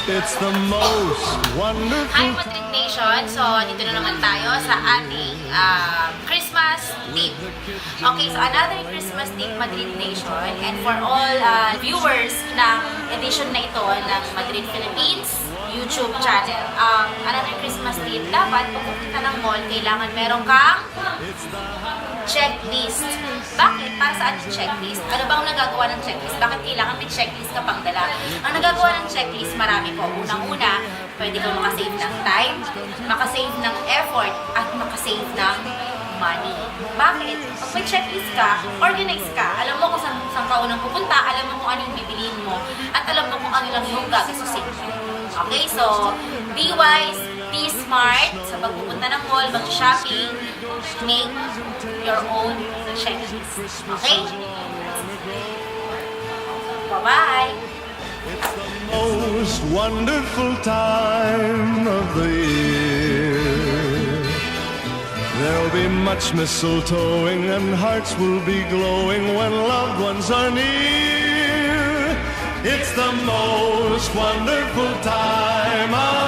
It's the most wonderful. Hi Madrid Nation! So, dito na naman tayo sa ating Christmas tip. Okay, so another Christmas tip Madrid Nation, and for all viewers ng edition na ito ng Madrid Philippines YouTube channel. Another Christmas tip, dapat pag pupunta ng mall, kailangan meron kang checklist. Bakit? Para saan yung checklist? Ano ba ang nagagawa ng checklist? Bakit kailangan may checklist ka pang dala? Ang nagagawa ng checklist, marami po. Unang-una, pwede kang makasave ng time, makasave ng effort, at makasave ng money. Bakit? Pag may checklist ka, organize ka. Alam mo kung saan ka unang pupunta, alam mo kung ano yung bibiliin mo, at alam mo kung ano lang yung gagasusin mo. Okay? So, be wise, be smart sa pagpupunta ng mall, mag-shopping, make your own checklist. Okay? Bye-bye! It's the most wonderful time of the year. There'll be much mistletoeing and hearts will be glowing when loved ones are near. It's the most wonderful time of